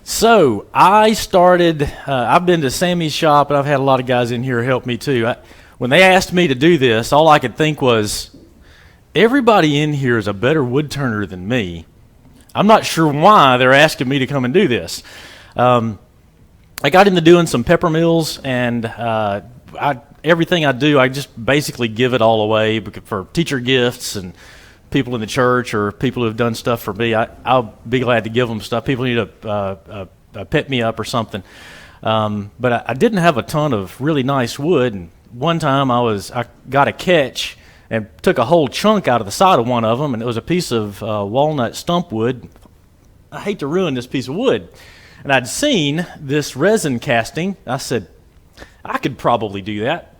So I started, I've been to Sammy's shop, and I've had a lot of guys in here help me too. When they asked me to do this, all I could think was, everybody in here is a better wood turner than me. I'm not sure why they're asking me to come and do this. I got into doing some peppermills, and everything I do, I just basically give it all away for teacher gifts and people in the church or people who have done stuff for me. I'll be glad to give them stuff. People need to pet me up or something. But I didn't have a ton of really nice wood. And one time I got a catch and took a whole chunk out of the side of one of them, and it was a piece of walnut stump wood. I hate to ruin this piece of wood. And I'd seen this resin casting. I said, I could probably do that.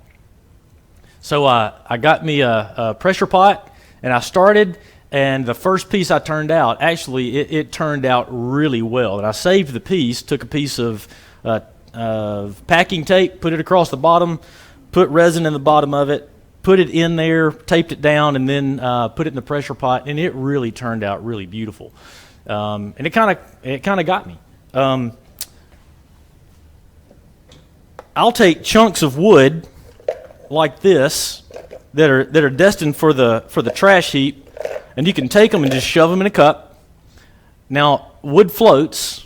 So I got me a pressure pot, and I started, and the first piece I turned out, actually it turned out really well. And I saved the piece, took a piece of packing tape, put it across the bottom, put resin in the bottom of it, put it in there, taped it down, and then put it in the pressure pot, and it really turned out really beautiful. And it kind of got me. I'll take chunks of wood like this that are destined for the trash heap, and you can take them and just shove them in a cup. Now, wood floats,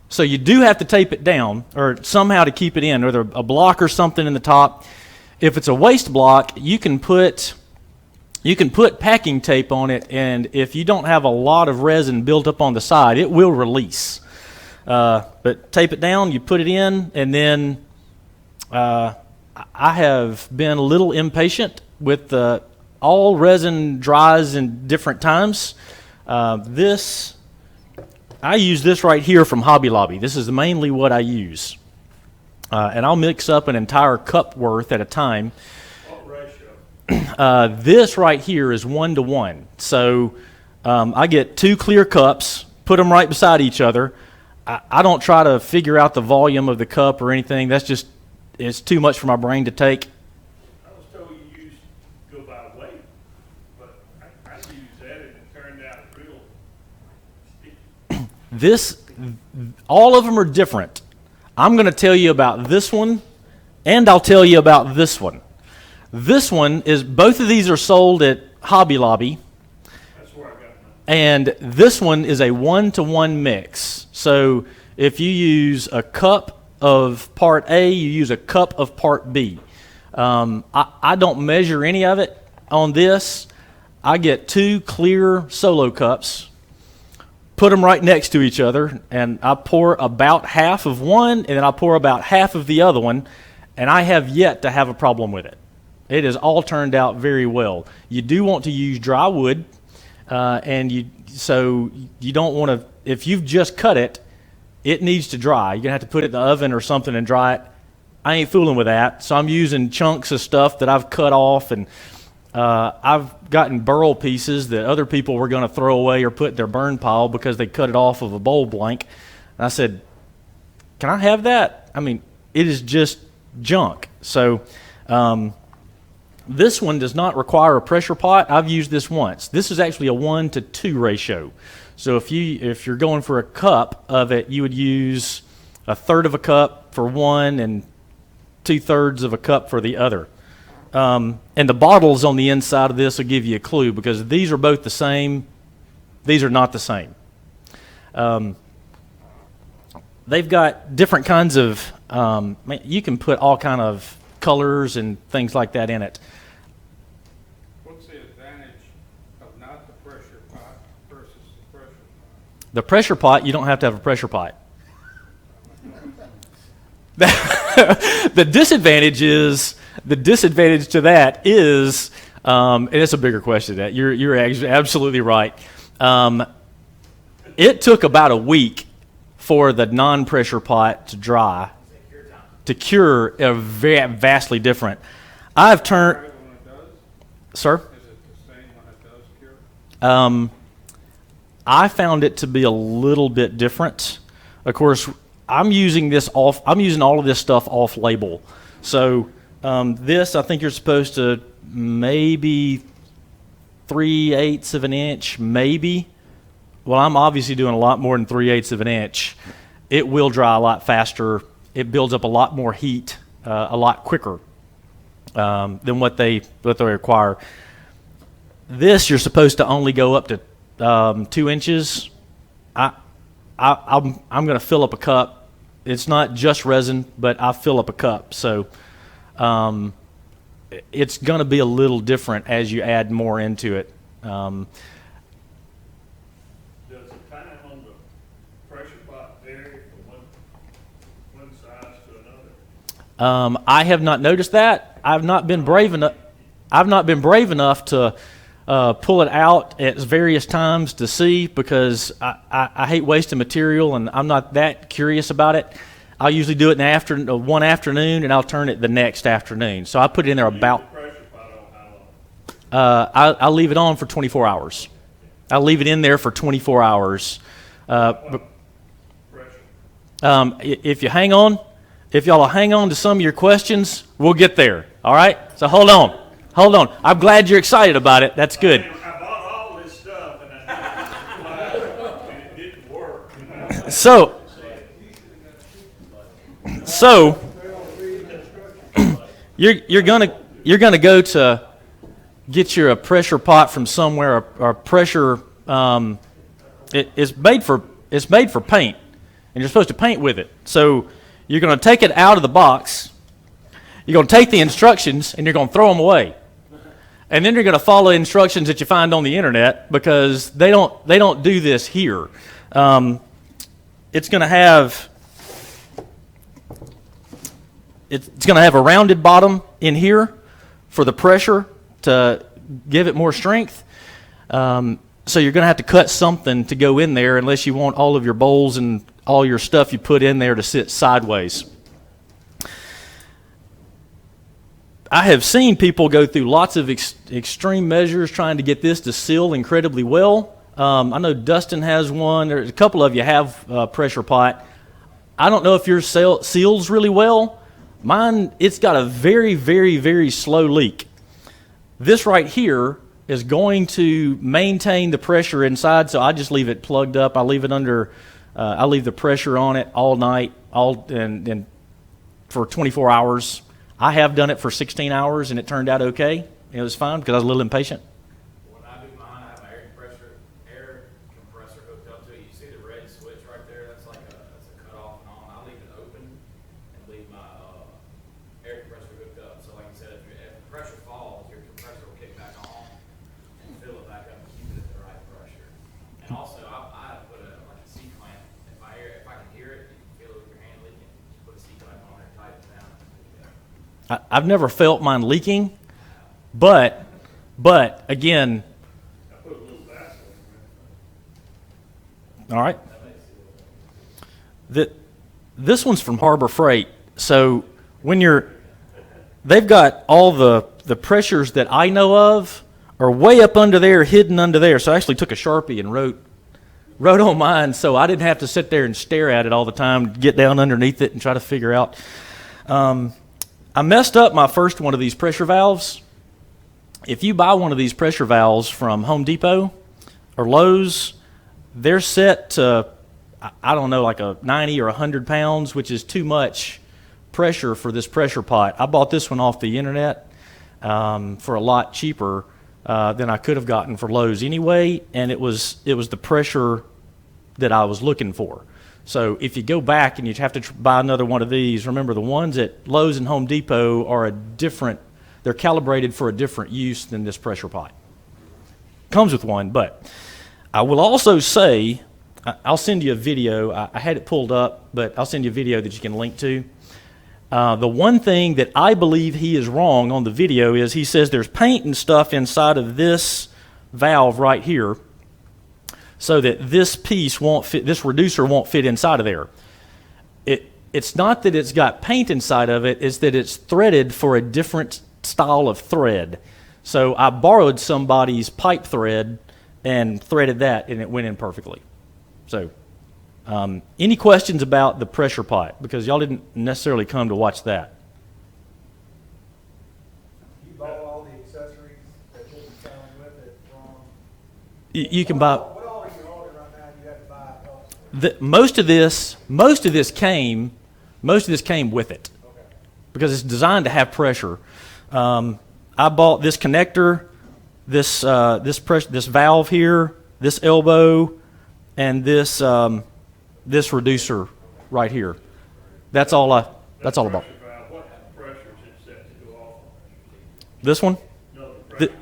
so you do have to tape it down or somehow to keep it in, or a block or something in the top. If it's a waste block, you can put packing tape on it, and if you don't have a lot of resin built up on the side, it will release. But tape it down, you put it in, and then I have been a little impatient with all resin dries in different times. I use this right here from Hobby Lobby. This is mainly what I use. And I'll mix up an entire cup worth at a time. What ratio? This right here is 1-to-1. So I get 2 clear cups, put them right beside each other. I don't try to figure out the volume of the cup or anything. It's too much for my brain to take. I was told you go by weight, but I used that and it turned out real sticky. All of them are different. I'm going to tell you about this one, and I'll tell you about this one. Both of these are sold at Hobby Lobby. That's where I got mine. And this one is a 1-to-1 mix. So if you use a cup of part A, you use a cup of part B. I don't measure any of it on this. I get 2 clear solo cups, put them right next to each other, and I pour about half of one, and then I pour about half of the other one, and I have yet to have a problem with it. It has all turned out very well. You do want to use dry wood, so you don't want to, if you've just cut it, it needs to dry. You're going to have to put it in the oven or something and dry it. I ain't fooling with that, so I'm using chunks of stuff that I've cut off, and I've gotten burl pieces that other people were going to throw away or put in their burn pile because they cut it off of a bowl blank. And I said, can I have that? I mean, it is just junk. So this one does not require a pressure pot. I've used this once. This is actually a 1-to-2 ratio. So if you're going for a cup of it, you would use 1/3 of a cup for one and 2/3 of a cup for the other. And the bottles on the inside of this will give you a clue, because these are both the same. These are not the same. They've got different kinds of, you can put all kind of colors and things like that in it. What's the advantage of not the pressure pot versus the pressure pot? The pressure pot, you don't have to have a pressure pot. The disadvantage to that is, and it's a bigger question. That you're absolutely right. It took about a week for the non-pressure pot to dry, to cure. Vastly different. I've turned. When it does? Sir? Is it the same when it does cure? I found it to be a little bit different. Of course, I'm using all of this stuff off label. So this, I think you're supposed to maybe 3/8 of an inch, maybe, well, I'm obviously doing a lot more than 3/8 of an inch. It will dry a lot faster. It builds up a lot more heat a lot quicker than what they require. This you're supposed to only go up to 2 inches. I'm going to fill up a cup. It's not just resin, but I fill up a cup. So it's going to be a little different as you add more into it. Does the time on the pressure pot vary from one size to another? I have not noticed that. I've not been brave enough. To pull it out at various times to see, because I hate wasting material, and I'm not that curious about it. I'll usually do it in the one afternoon, and I'll turn it the next afternoon. So I put it in there about. Pressure pot on how long? I'll leave it on for 24 hours. I'll leave it in there for 24 hours. Pressure. If y'all will hang on to some of your questions, we'll get there. All right? So hold on. I'm glad you're excited about it. That's good. I bought all this stuff and it didn't work. So you're gonna go to get a pressure pot from somewhere, or pressure. It's made for paint, and you're supposed to paint with it. So you're gonna take it out of the box. You're gonna take the instructions and you're gonna throw them away, and then you're gonna follow instructions that you find on the internet, because they don't do this here. It's gonna have a rounded bottom in here for the pressure to give it more strength. So you're going to have to cut something to go in there, unless you want all of your bowls and all your stuff you put in there to sit sideways. I have seen people go through lots of extreme measures trying to get this to seal incredibly well. I know Dustin has one. There's a couple of you have a pressure pot. I don't know if yours seals really well. Mine, it's got a very, very, very slow leak. This right here is going to maintain the pressure inside, so I just leave it plugged up. I leave it under. I leave the pressure on it all night, and for 24 hours. I have done it for 16 hours, and it turned out okay. It was fine because I was a little impatient. When I do mine, I have my air compressor hooked up to it. You see the red switch right there? That's a cut off and on. I leave it open and leave my air compressor hooked up. So like you said, if the pressure falls, your compressor will kick back on and fill it back up and keep it at the right pressure. And also, I put a C clamp. If I can hear it, you can feel it with your hand leaking. Just put a C clamp on there, tighten it down. I've never felt mine leaking, but again, I put a little Vaseline in it. all right. This one's from Harbor Freight. So they've got all the pressures that I know of are way up under there, hidden under there. So I actually took a Sharpie and wrote on mine, so I didn't have to sit there and stare at it all the time, get down underneath it and try to figure out. I messed up my first one of these pressure valves. If you buy one of these pressure valves from Home Depot or Lowe's, they're set to, I don't know, like a 90 or 100 pounds, which is too much pressure for this pressure pot. I bought this one off the internet for a lot cheaper than I could have gotten for Lowe's anyway, and it was the pressure that I was looking for. So if you go back and you have to buy another one of these, remember the ones at Lowe's and Home Depot are they're calibrated for a different use than this pressure pot. Comes with one, but I will also say, I'll send you a video. I had it pulled up, but I'll send you a video that you can link to. The one thing that I believe he is wrong on the video is he says there's paint and stuff inside of this valve right here, so that this piece won't fit, this reducer won't fit inside of there. It's not that it's got paint inside of it, it's that it's threaded for a different style of thread. So I borrowed somebody's pipe thread and threaded that, and it went in perfectly. So any questions about the pressure pot? Because y'all didn't necessarily come to watch that. You bought all the accessories that will be coming with it from... You can buy... What all are you ordering right Most of this came with it because it's designed to have pressure. I bought this connector, this valve here, this elbow, and this reducer right here. That's all I bought. Pressure valve, what pressure is it set to go off? This one, No, the pressure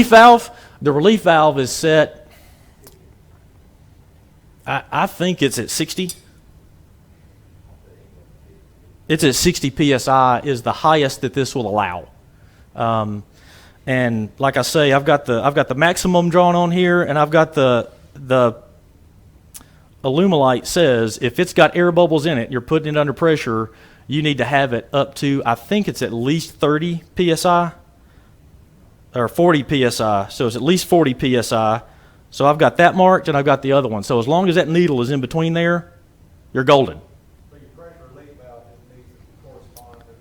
valve. the relief valve is set. I think it's at 60. It's at 60 psi is the highest that this will allow. And like I say, I've got the maximum drawn on here, and I've got the Alumilite says if it's got air bubbles in it, you're putting it under pressure, you need to have it up to, I think it's at least 30 psi or 40 psi. So it's at least 40 psi. So I've got that marked, and I've got the other one. So as long as that needle is in between there, you're golden. So your pressure relief valve just needs to correspond to the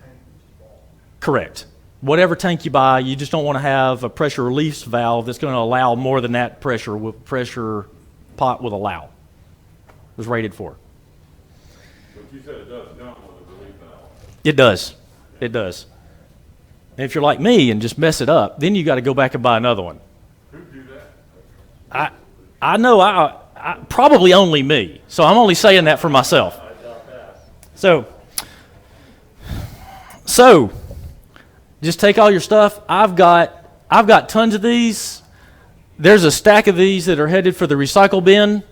tank that you bought. Correct. Whatever tank you buy, you just don't want to have a pressure release valve that's going to allow more than that pressure pot will allow. It was rated for. But you said it does come with a relief valve. It does. It does. And if you're like me and just mess it up, then you got to go back and buy another one. Who'd do that? I know I probably only me. So I'm only saying that for myself. So just take all your stuff. I've got tons of these. There's a stack of these that are headed for the recycle bin.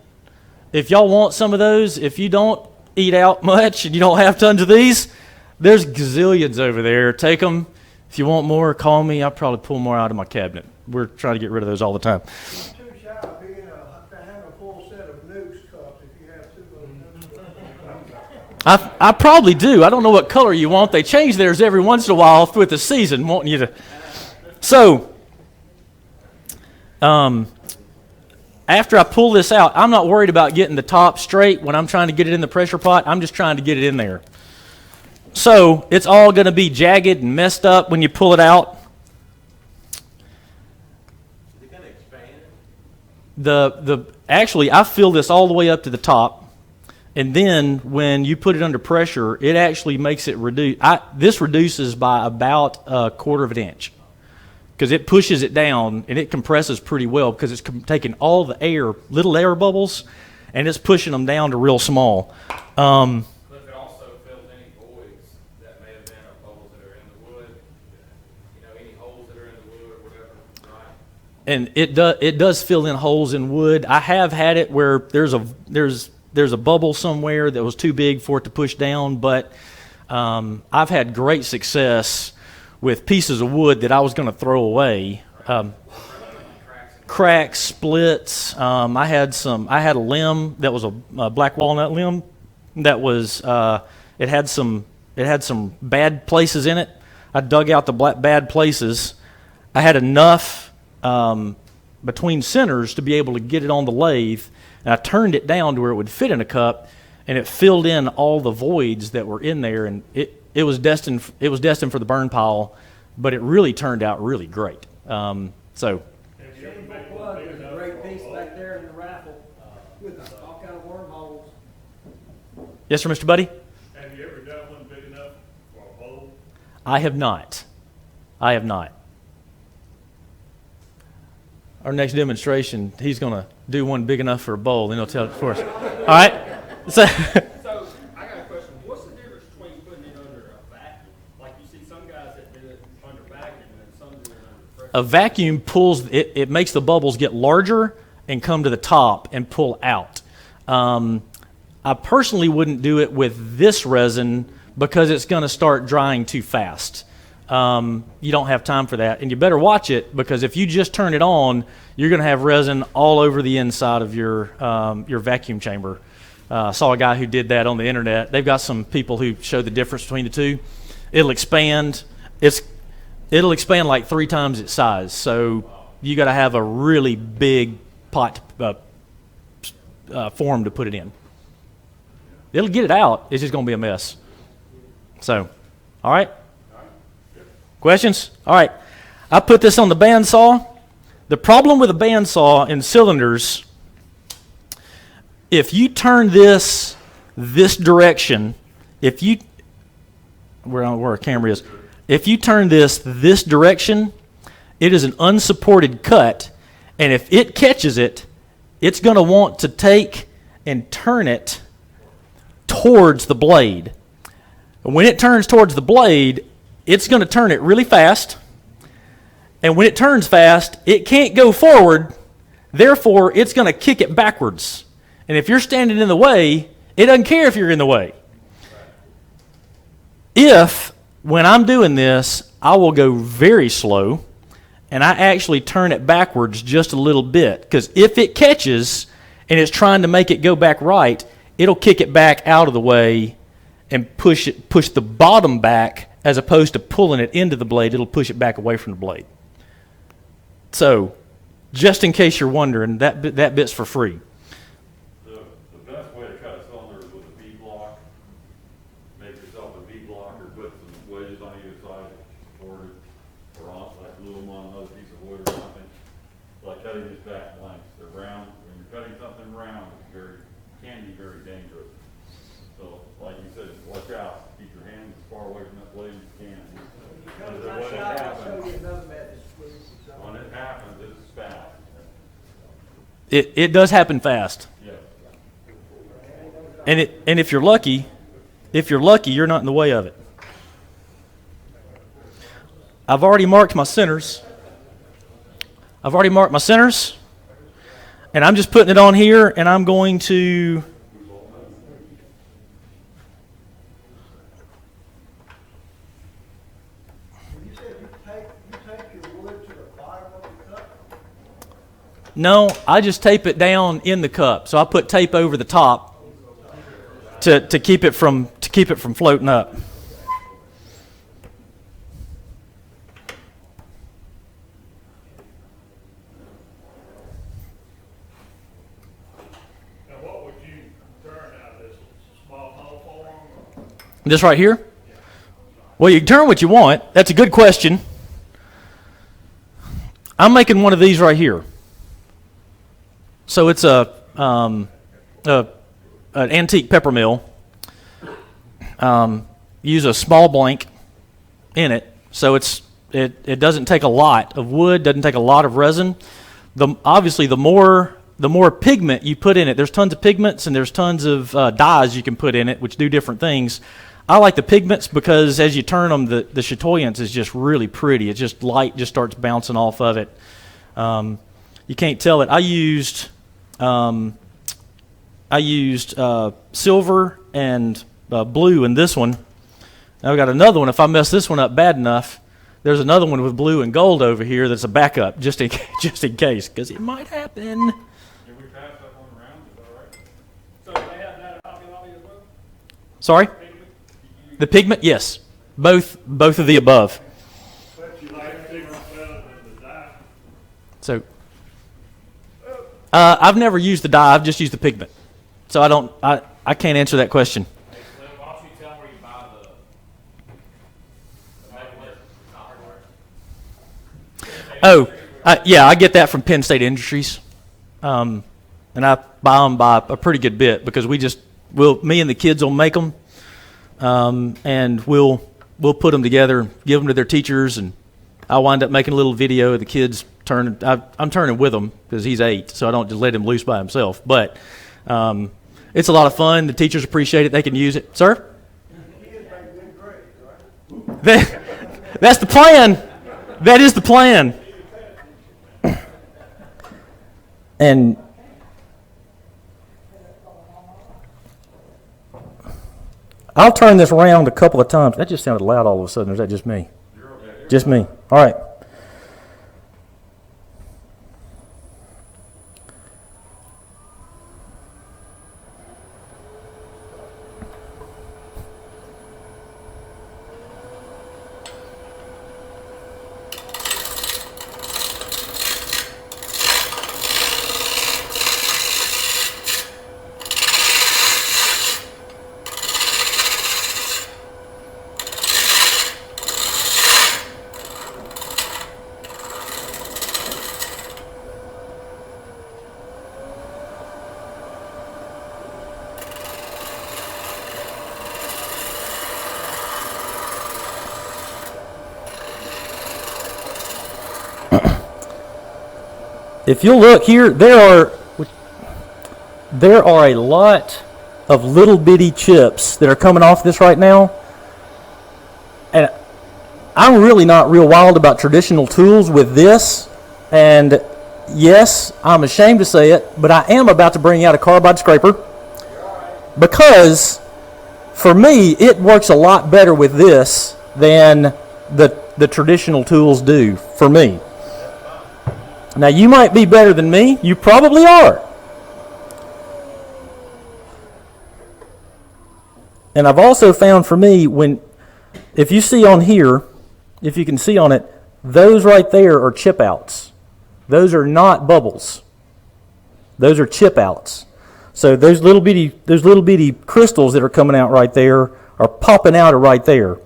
If y'all want some of those, if you don't eat out much and you don't have tons of these, there's gazillions over there. Take them. If you want more, call me. I'll probably pull more out of my cabinet. We're trying to get rid of those all the time. Too shy of being having a full set of nukes cups if you have two of them. I probably do. I don't know what color you want. They change theirs every once in a while with the season, wanting you to. So, after I pull this out, I'm not worried about getting the top straight when I'm trying to get it in the pressure pot. I'm just trying to get it in there. So, it's all going to be jagged and messed up when you pull it out. Is it going to expand? Actually, I fill this all the way up to the top, and then when you put it under pressure, it actually makes it reduce. This reduces by about 1/4 of an inch because it pushes it down and it compresses pretty well because it's taking all the little air bubbles, and it's pushing them down to real small. But if it also fills any voids that may have been of bubbles that are in the wood, any holes that are in the wood or whatever, right? And it does fill in holes in wood. I have had it where there's a bubble somewhere that was too big for it to push down, but I've had great success with pieces of wood that I was going to throw away. Cracks, splits. I had a limb that was a black walnut limb that was it had some bad places in it. I dug out the bad places. I had enough between centers to be able to get it on the lathe, and I turned it down to where it would fit in a cup, and it filled in all the voids that were in there, and it was destined for the burn pile, but it really turned out really great. So. Have you ever made one Plug big is a enough great for a piece bowl? back there in the raffle with all kind of wormholes. Yes, sir, Mr. Buddy? Have you ever done one big enough for a bowl? I have not. Our next demonstration, he's going to do one big enough for a bowl, and he'll tell it for us. All right? So, So, I got a question. What's the difference between putting it under a vacuum? Like you see some guys that do it under vacuum and some do it under pressure. a vacuum pulls, it makes the bubbles get larger and come to the top and pull out. I personally wouldn't do it with this resin because it's going to start drying too fast. You don't have time for that, and you better watch it because if you just turn it on, you're going to have resin all over the inside of your vacuum chamber. I saw a guy who did that on the internet. They've got some people who show the difference between the two. It'll expand. It'll expand like 3 times its size. So you got to have a really big pot form to put it in. It'll get it out. It's just going to be a mess. So, all right. Questions? All right. I put this on the bandsaw. The problem with a bandsaw in cylinders, if you turn this direction, where our camera is, if you turn this direction, it is an unsupported cut, and if it catches it, it's going to want to take and turn it towards the blade. When it turns towards the blade, it's going to turn it really fast, and when it turns fast, it can't go forward, therefore it's going to kick it backwards. And if you're standing in the way, it doesn't care if you're in the way. If, when I'm doing this, I will go very slow, and I actually turn it backwards just a little bit, because if it catches and it's trying to make it go back right, it'll kick it back out of the way and push the bottom back, as opposed to pulling it into the blade, it'll push it back away from the blade. So, just in case you're wondering, that bit's for free. The best way to cut a cylinder is with a V-block. Make yourself a V-block or put some wedges on either side to support it, or on, like glue them on another piece of wood or something. Like cutting these back blanks. They're round. When you're cutting something round, can be very dangerous. So, like you said, watch out. Keep your hands as far away from that blade as you can. Come Because to my when it shop, I'll happens, show you another method. when it happens, it's fast. It does happen fast. Yeah. And if you're lucky, you're not in the way of it. I've already marked my centers. And I'm just putting it on here, and I'm going to... You said you take your wood to the bottom of the cup? No, I just tape it down in the cup. So I put tape over the top to keep it from floating up. Now, what would you turn out of this? Small hull form? This right here? Well, you can turn what you want. That's a good question. I'm making one of these right here. So it's an antique peppermill. Use a small blank in it, so it doesn't take a lot of wood, doesn't take a lot of resin. Obviously, the more pigment you put in it, there's tons of pigments and there's tons of dyes you can put in it, which do different things. I like the pigments because as you turn them, the chatoyance is just really pretty. It's just light, just starts bouncing off of it. You can't tell it. I used silver and blue in this one. Now I've got another one. If I mess this one up bad enough, there's another one with blue and gold over here that's a backup, just in case, because it might happen. Can we pass that one around? Is that all right? So they have that Hobby Lobby as well? Sorry? The pigment? Yes. Both of the above. But you like pigment better than the dye? So, I've never used the dye. I've just used the pigment. So I can't answer that question. Hey, Slim, why don't you tell them where you buy the Magnolia hardware? Yeah, I get that from Penn State Industries. And I buy them by a pretty good bit because me and the kids will make them. And we'll put them together, give them to their teachers, and I'll wind up making a little video of the kids turning. I'm turning with him because he's 8, so I don't just let him loose by himself. But it's a lot of fun. The teachers appreciate it. They can use it. Sir? That's the plan. That is the plan. And I'll turn this around a couple of times. That just sounded loud all of a sudden. Or is that just me? Just me. All right. if you look here, there are a lot of little bitty chips that are coming off this right now. And I'm really not real wild about traditional tools with this. And yes, I'm ashamed to say it, but I am about to bring out a carbide scraper because for me, it works a lot better with this than the traditional tools do for me. Now, you might be better than me. You probably are. And I've also found for me, if you see on here, if you can see on it, those right there are chip outs. Those are not bubbles. Those are chip outs. So those little bitty crystals that are coming out right there are popping out right there.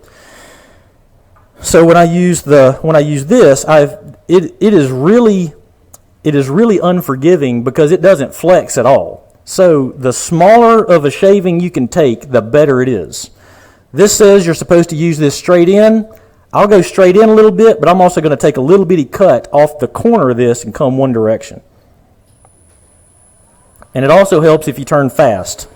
So when I use this, it is really unforgiving because it doesn't flex at all. So the smaller of a shaving you can take, the better it is. This says you're supposed to use this straight in. I'll go straight in a little bit, but I'm also going to take a little bitty cut off the corner of this and come one direction. And it also helps if you turn fast.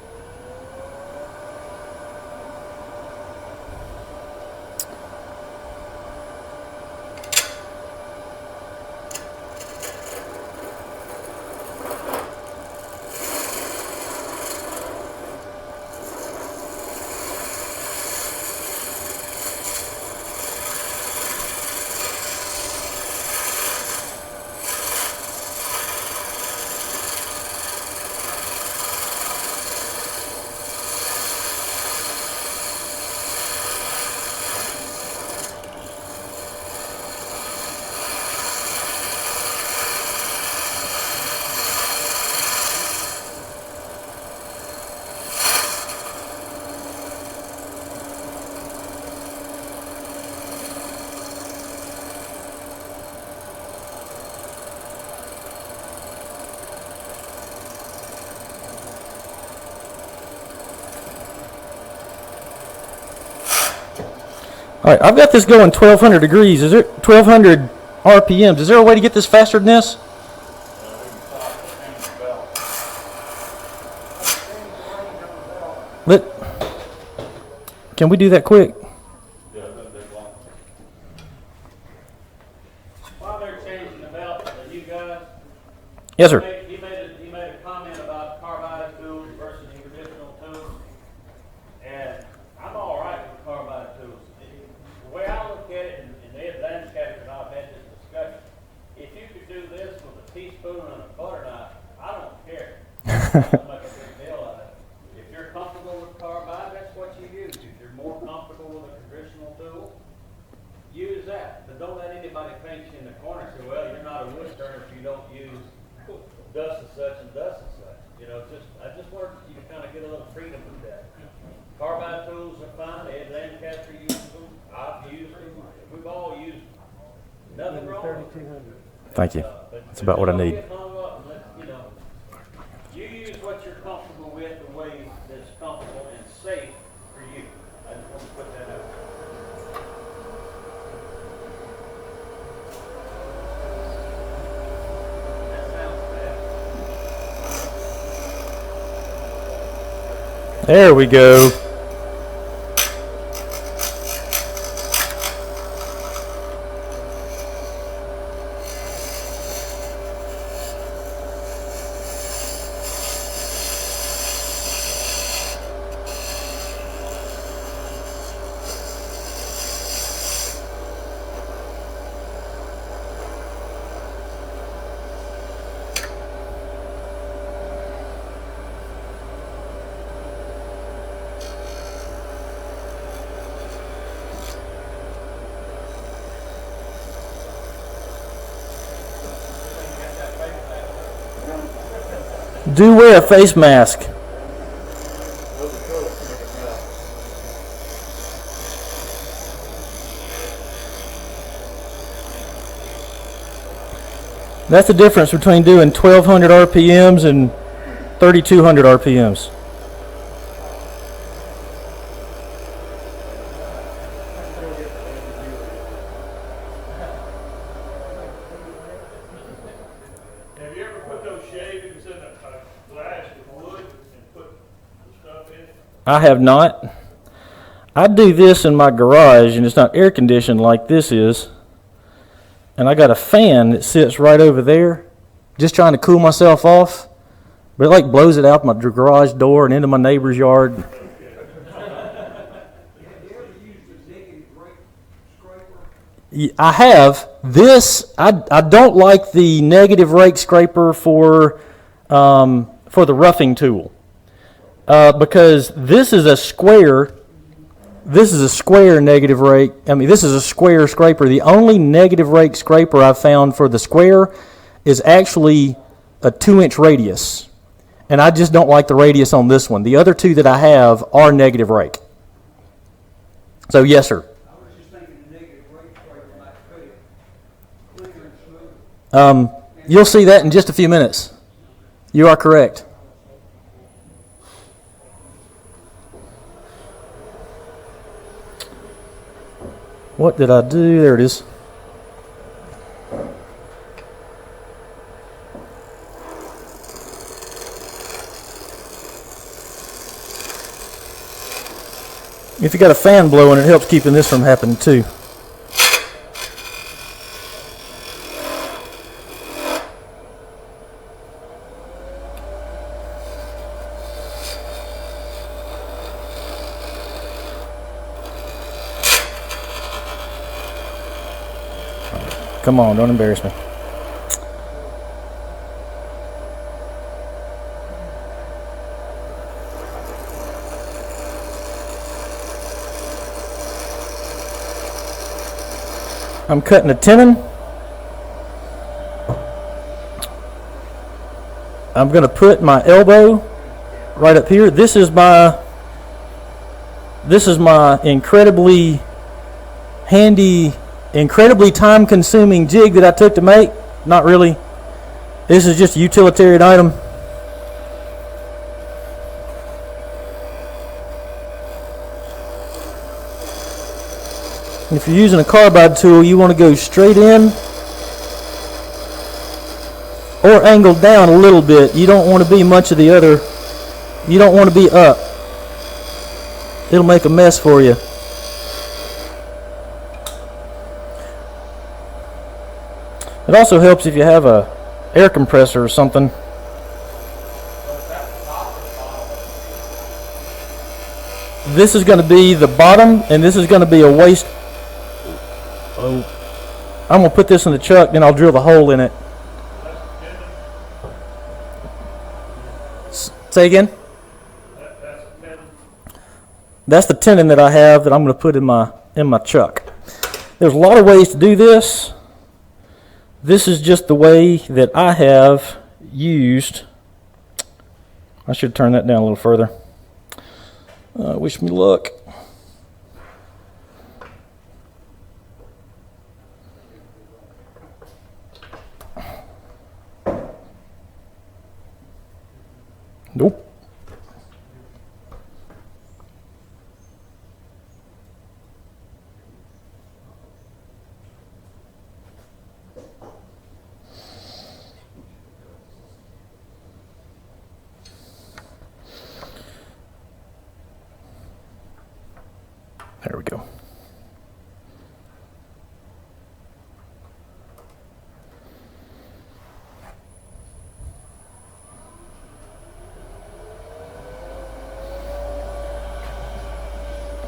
All right, I've got this going 1,200 degrees. Is there 1,200 RPMs? Is there a way to get this faster than this? Can we do that quick? While they're changing the belt, you guys. Yes, sir. He made a comment about carbide tools versus traditional tools, and I'm all right with carbide tools. The way I look at it, and the advanced captain and I've had this discussion, if you could do this with a teaspoon and a butter knife, I don't care. I don't make a big deal out of it. If you're comfortable with carbide, that's what you use. If you're more comfortable with a traditional tool, use that. But don't let anybody paint you in the corner and say, well, you're not a wood turner if you don't use dust and such and dust and such. You know, I just want you to kind of get a little freedom with that. Carbide tools are fine. Ed Lancaster uses them. I've used them. We've all used them. Nothing wrong with them. Thank you. That's about what I need. You use what you're comfortable with the way that's comfortable and safe for you. I just want to put that out. That sounds bad. There we go. Do wear a face mask. That's the difference between doing 1,200 RPMs and 3,200 RPMs. those shavings in a glass of wood and put the stuff in it? I have not. I do this in my garage, and it's not air conditioned like this is. And I got a fan that sits right over there, just trying to cool myself off. But it like blows it out my garage door and into my neighbor's yard. Have you ever used a negative rake scraper? I have. This, I don't like the negative rake scraper for the roughing tool. Because this is a square negative rake. I mean, this is a square scraper. The only negative rake scraper I've found for the square is actually a 2-inch radius. And I just don't like the radius on this one. The other two that I have are negative rake. So, yes, sir. I was just thinking a negative rake scraper might cut it quicker and smoother. You'll see that in just a few minutes. You are correct. What did I do? There it is. If you got a fan blowing, it helps keeping this from happening too. Come on, don't embarrass me. I'm cutting a tenon. I'm going to put my elbow right up here. This is my incredibly handy, incredibly time-consuming jig that I took to make. Not really. This is just a utilitarian item. If you're using a carbide tool, you want to go straight in or angled down a little bit. You don't want to be much of the other. You don't want to be up. It'll make a mess for you. It also helps if you have a air compressor or something. This is going to be the bottom, and this is going to be a waste. Oh, I'm going to put this in the chuck, then I'll drill the hole in it. Say again? That's the tenon that I have that I'm going to put in my chuck. There's a lot of ways to do this. This is just the way that I have used. I should turn that down a little further. Wish me luck. Nope. There we go.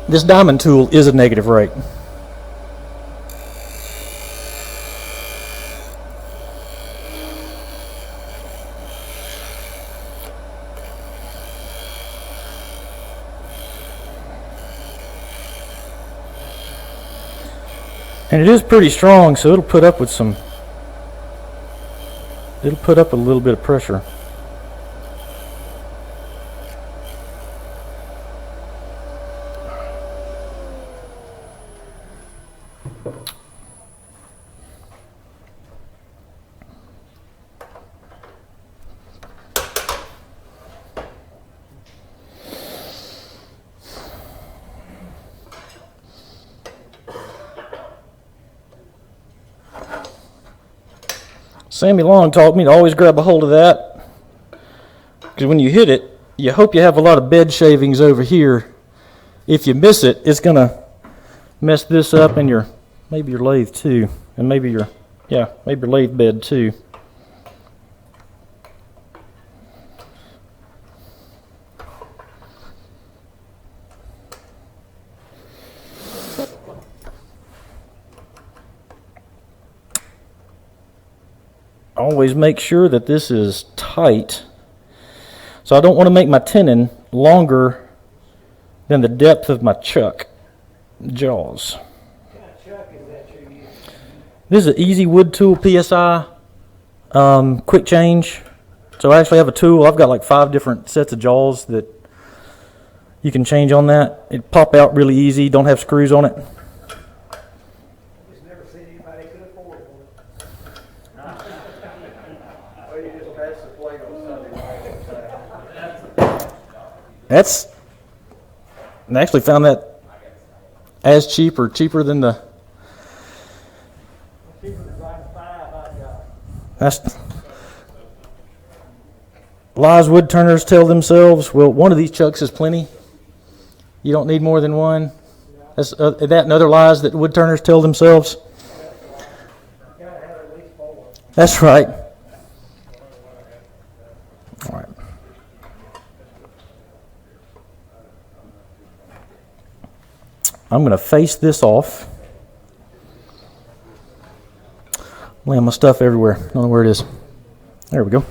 This diamond tool is a negative rake. And it is pretty strong, so it'll put up with some, it'll put up a little bit of pressure. Sammy Long taught me to always grab a hold of that, because when you hit it, you hope you have a lot of bed shavings over here. If you miss it, it's going to mess this up, and maybe your lathe too, and maybe your lathe bed too. Always make sure that this is tight. So I don't want to make my tenon longer than the depth of my chuck jaws. What kind of chuck is that you're using? This is an Easy Wood Tool PSI quick change. So I actually have a tool. I've got like 5 different sets of jaws that you can change on that. It pop out really easy. Don't have screws on it. I've just never seen anybody could afford one. Well, you just pass the plate on Sunday night. I actually found that as cheaper than the. Cheaper than buying 5 I got. That's. Lies woodturners tell themselves, well, one of these chucks is plenty. You don't need more than one. That's that and other lies that woodturners tell themselves. You gotta have at least 4. That's right. All right. I'm going to face this off. Laying my stuff everywhere. I don't know where it is. There we go.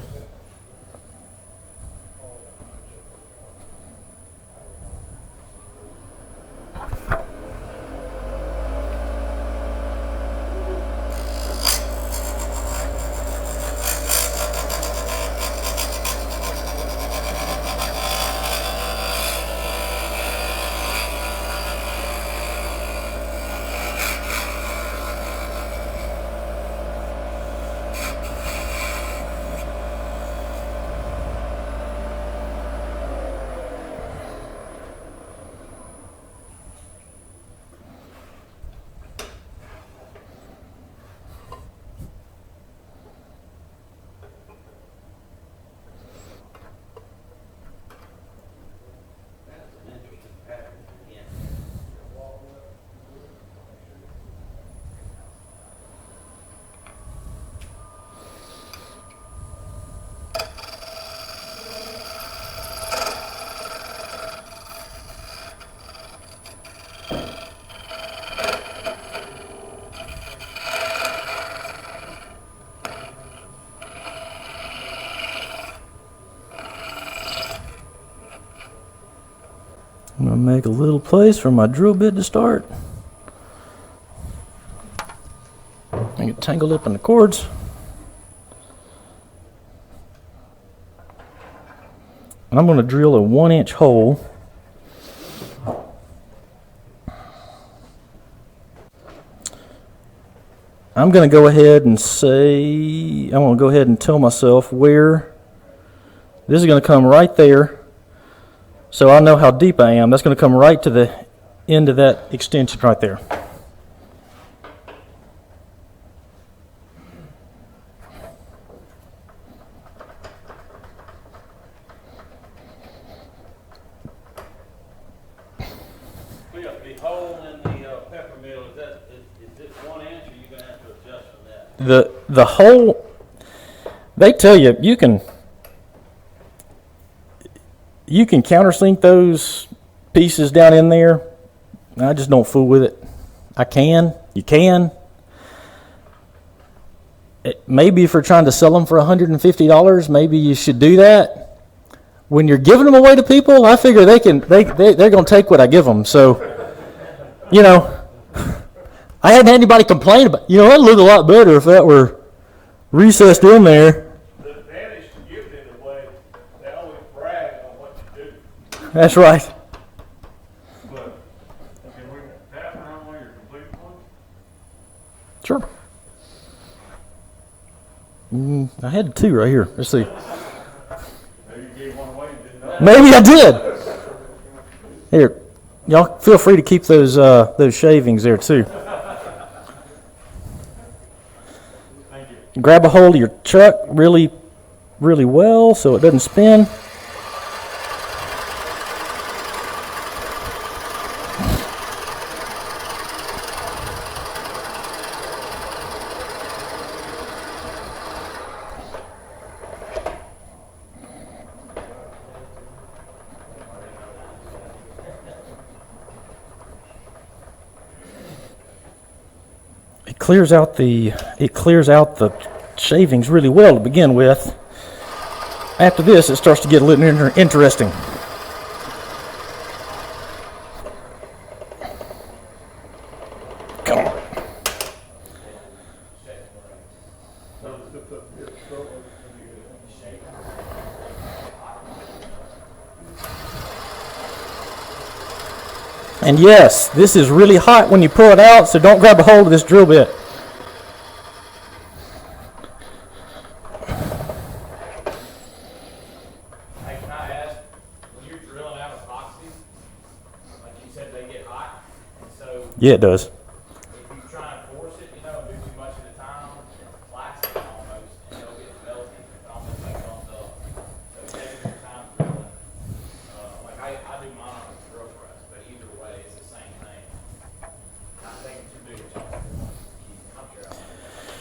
I'm going to make a little place for my drill bit to start. I get tangled up in the cords. And I'm going to drill a 1-inch hole. I'm going to go ahead and say, I'm going to go ahead and tell myself where this is going to come right there. So I know how deep I am. That's going to come right to the end of that extension right there. The hole in the peppermill, is it 1 inch, or are you going to have to adjust for that? The hole, they tell you you can countersink those pieces down in there. I just don't fool with it. You can. Maybe if you're trying to sell them for $150, maybe you should do that. When you're giving them away to people, I figure they're going to take what I give them. So, I hadn't had anybody complain about, that'd look a lot better if that were recessed in there. The advantage to giving it away, they always brag on what you do. That's right. But, can we pass around one of your complete ones? Sure. I had 2 right here. Let's see. Maybe you gave one away and didn't know. Maybe I did. Here, y'all feel free to keep those shavings there too. Thank you. grab a hold of your chuck really, really well so it doesn't spin. It clears out the shavings really well to begin with. After this, it starts to get a little interesting. Come on. And yes, this is really hot when you pull it out, so don't grab a hold of this drill bit. Hey, can I ask, when you're drilling out epoxies, like you said, they get hot, and so Yeah, it does. if you try and force it, you know, and do too much at a time, it's plastic almost, and it'll get melting, it almost like comes up. So taking your time drilling, like I do mine on a drill press, but either way, it's the same thing. Not taking too big a chunk. I'm sure I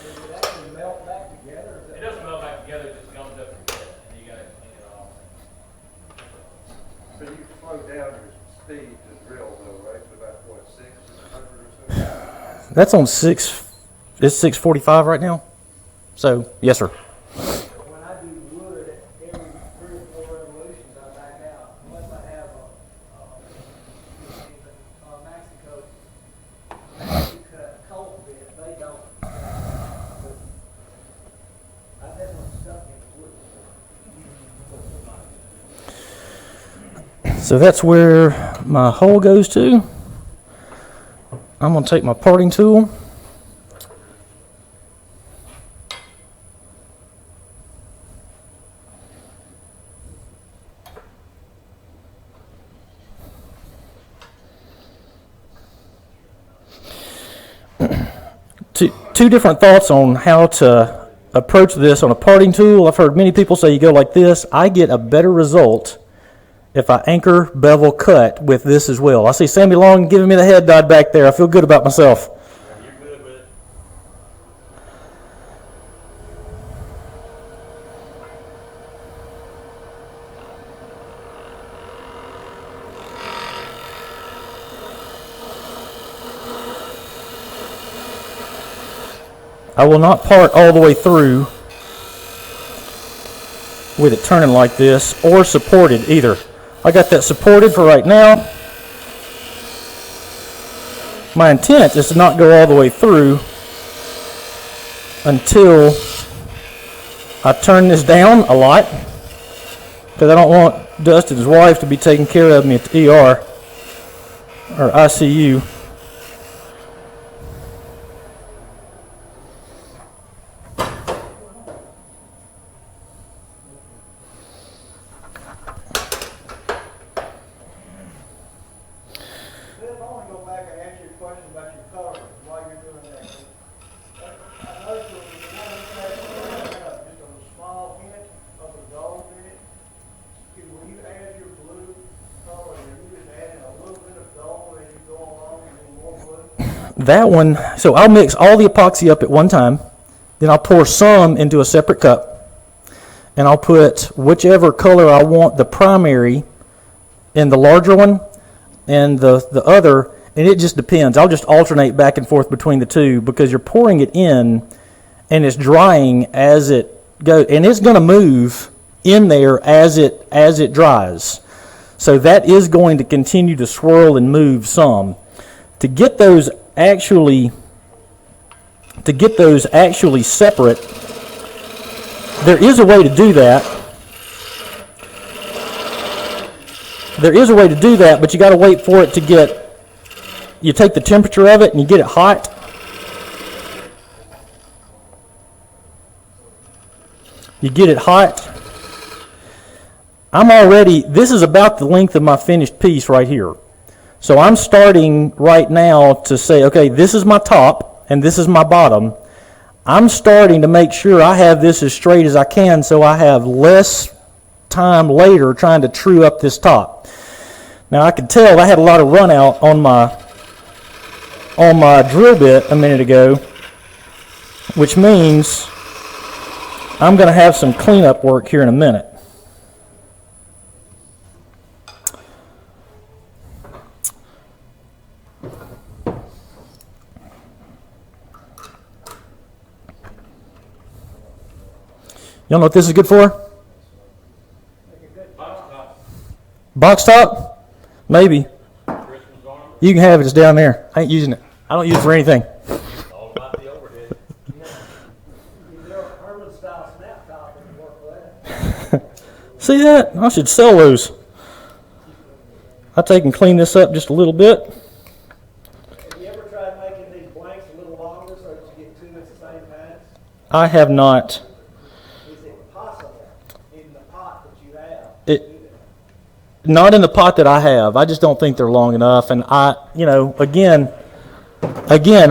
Does it actually melt back together? Or is It doesn't melt back together, it just gums up a bit, and you gotta clean it off. So you slow down your speed to drill though, right, to about what, 600 or so? That's on 6. It's 6:45 right now. So, yes, sir. When I do wood, every 3 or 4 revolutions, I back out. Unless I have Mexico, you cut cold bit, they don't. I've had one stuck in the wood. So that's where my hole goes to. I'm going to take my parting tool. Two different thoughts on how to approach this on a parting tool. I've heard many people say you go like this. I get a better result if I anchor, bevel, cut with this as well. I see Sammy Long giving me the head nod back there. I feel good about myself. You're good with it. I will not part all the way through with it turning like this, or supported either. I got that supported for right now. My intent is to not go all the way through until I turn this down a lot, because I don't want Dustin's wife to be taking care of me at the ER or ICU. Bill, I want to go back and answer your question about your color while you're doing that. I noticed when you had just a small hint of the gold in it. When you add your blue color, are you just adding a little bit of gold as you go along and then more blue? That one, so I'll mix all the epoxy up at one time, then I'll pour some into a separate cup, and I'll put whichever color I want, the primary in the larger one, and the other, and it just depends. I'll just alternate back and forth between the two, because you're pouring it in and it's drying as it goes, and it's going to move in there as it dries. So that is going to continue to swirl and move some. To get those actually separate, there is a way to do that. There is a way to do that, but you got to wait for it to get, you take the temperature of it and you get it hot. You get it hot. This is about the length of my finished piece right here. So I'm starting right now to say, okay, this is my top and this is my bottom. I'm starting to make sure I have this as straight as I can so I have less time later trying to true up this top. Now I could tell I had a lot of run out on my drill bit a minute ago, which means I'm going to have some cleanup work here in a minute. Y'all know what this is good for? Box top? Maybe. You can have it. It's down there. I ain't using it. I don't use it for anything. All about the overhead. See that? I should sell those. I'll take and clean this up just a little bit. Have you ever tried making these blanks a little longer so that you get two at the same time? I have not. Is it possible in the pot that you have to It, do that? not in the pot that I have. I just don't think they're long enough. And again,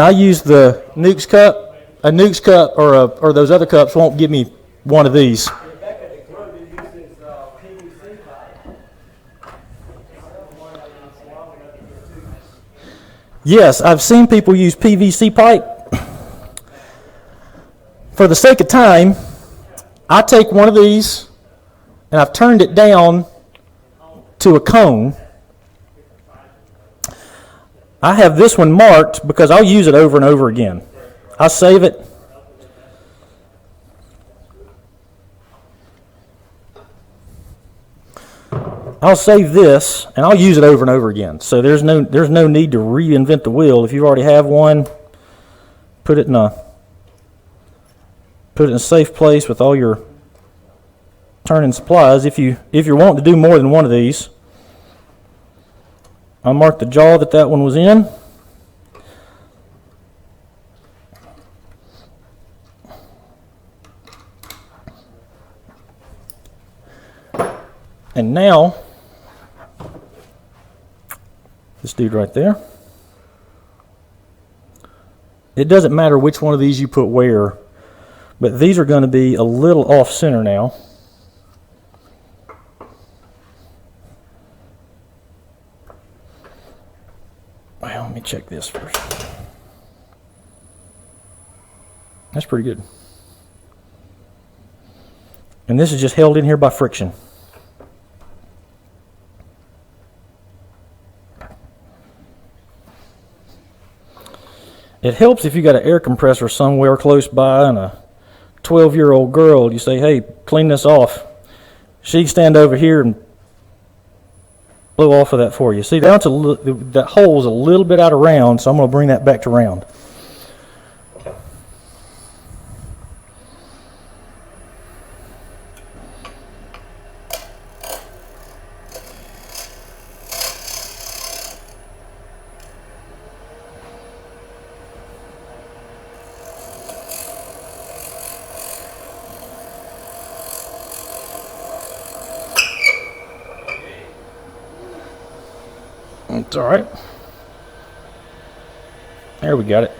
I use the Nukes cup. A Nukes cup or those other cups won't give me one of these. Rebecca DeGroot uses PVC pipe. Yes, I've seen people use PVC pipe. For the sake of time, I take one of these and I've turned it down to a cone. I have this one marked because I'll use it over and over again. I'll save it. I'll save this and I'll use it over and over again. So there's no need to reinvent the wheel. If you already have one, put it in a safe place with all your turning supplies. If you're wanting to do more than one of these, I'll mark the jaw that one was in. And now, this dude right there, it doesn't matter which one of these you put where, but these are going to be a little off center now. Well, let me check this first. That's pretty good. And this is just held in here by friction. It helps if you got an air compressor somewhere close by and a 12-year-old girl, you say, hey, clean this off. She can stand over here and blow off of that for you. See, that hole's a little bit out of round, so I'm going to bring that back to round. It's all right. There, we got it.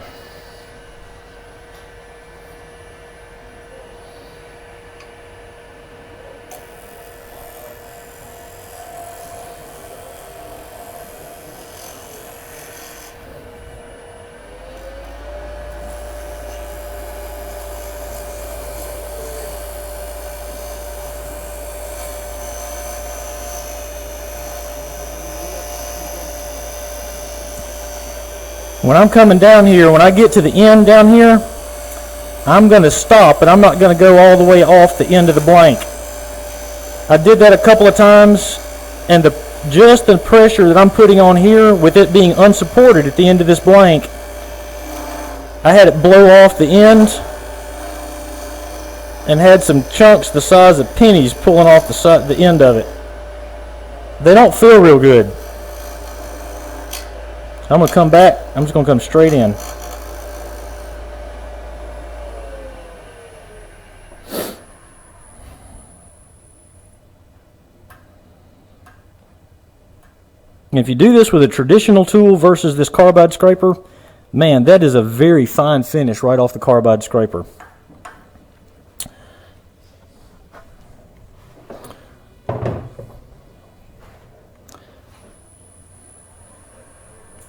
When I'm coming down here, when I get to the end down here, I'm going to stop, and I'm not going to go all the way off the end of the blank. I did that a couple of times, and just the pressure that I'm putting on here, with it being unsupported at the end of this blank, I had it blow off the end and had some chunks the size of pennies pulling off the end of it. They don't feel real good. I'm going to come back. I'm just going to come straight in. And if you do this with a traditional tool versus this carbide scraper, Man, that is a very fine finish right off the carbide scraper.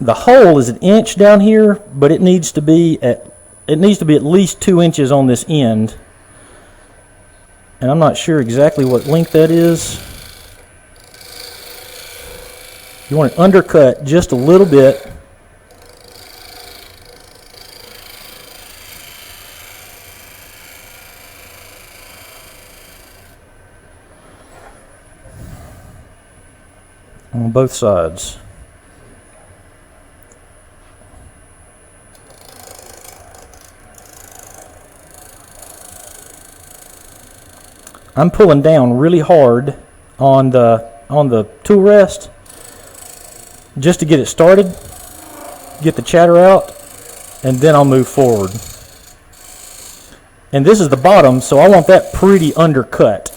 The hole is 1 inch down here, but it needs to be at least 2 inches on this end. And I'm not sure exactly what length that is. You want it undercut just a little bit. On both sides. I'm pulling down really hard on the tool rest just to get it started, get the chatter out, and then I'll move forward. And this is the bottom, so I want that pretty undercut.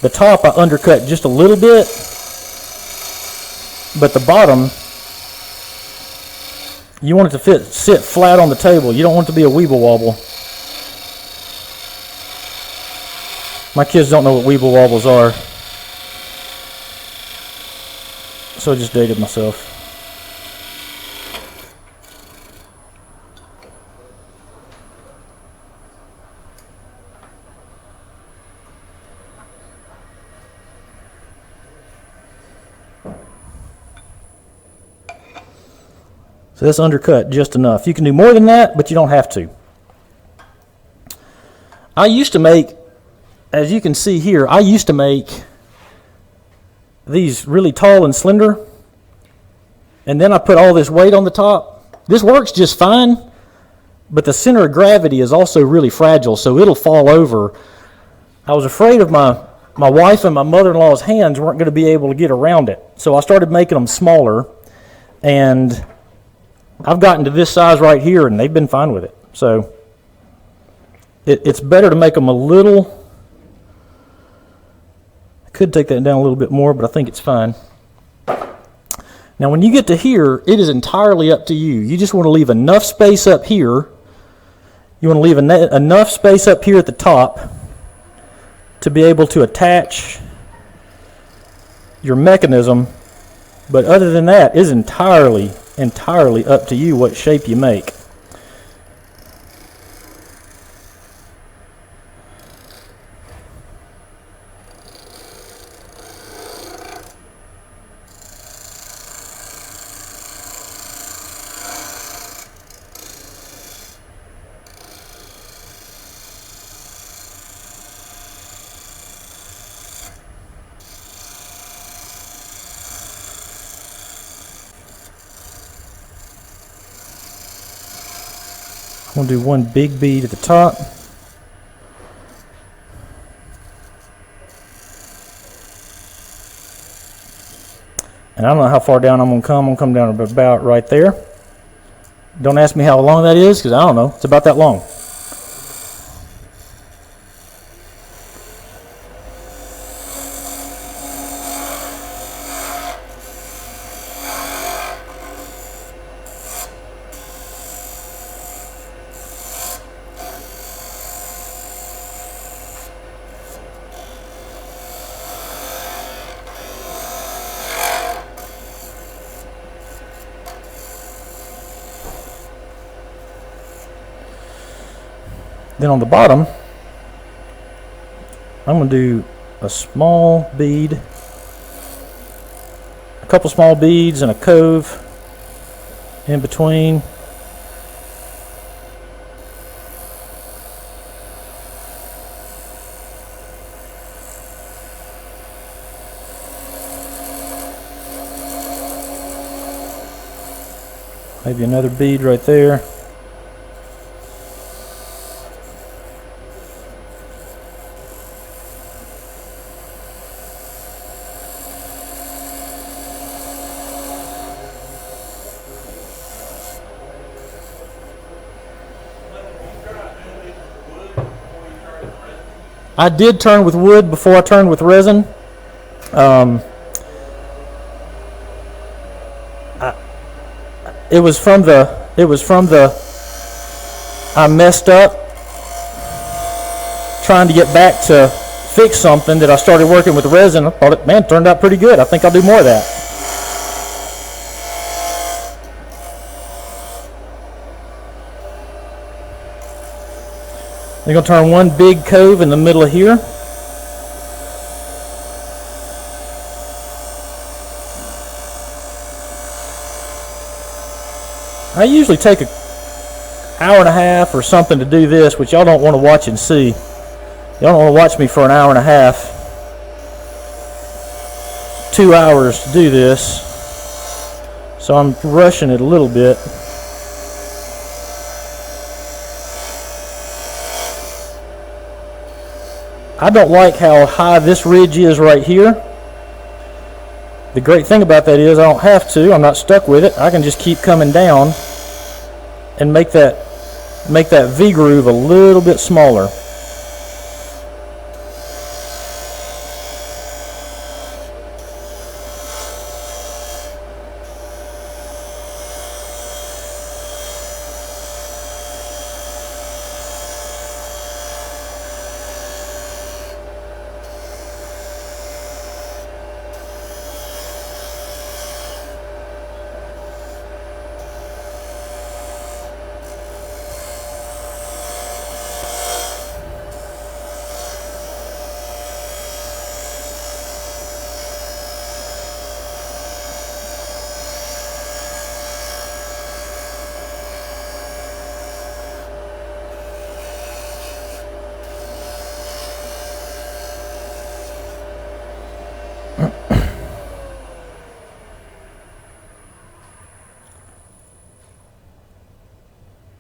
The top I undercut just a little bit, but the bottom, you want it to sit flat on the table. You don't want it to be a weeble wobble. My kids don't know what weeble wobbles are, so I just dated myself. So that's undercut just enough. You can do more than that, but you don't have to. I used to make, as you can see here, I used to make these really tall and slender, and then I put all this weight on the top. This works just fine, but the center of gravity is also really fragile, so it'll fall over. I was afraid of my wife and my mother-in-law's hands weren't going to be able to get around it, so I started making them smaller, and I've gotten to this size right here, and they've been fine with it. So it's better to make them a little. I could take that down a little bit more, but I think it's fine. Now, when you get to here, it is entirely up to you. You just want to leave enough space up here. You want to leave enough space up here at the top to be able to attach your mechanism. But other than that, it is entirely up to you what shape you make. I'm going to do one big bead at the top. And I don't know how far down I'm going to come. I'm going to come down about right there. Don't ask me how long that is, because I don't know. It's about that long. Then on the bottom, I'm going to do a small bead, a couple small beads and a cove in between. Maybe another bead right there. I did turn with wood before I turned with resin. It was from the It was from I messed up trying to get back to fix something that I started working with resin. I thought it, man, turned out pretty good. I think I'll do more of that. They're going to turn one big cove in the middle of here. I usually take an hour and a half or something to do this, which y'all don't want to watch and see. Y'all don't want to watch me for an hour and a half. 2 hours to do this. So I'm rushing it a little bit. I don't like how high this ridge is right here. The great thing about that is I don't have to. I'm not stuck with it. I can just keep coming down and make that V groove a little bit smaller.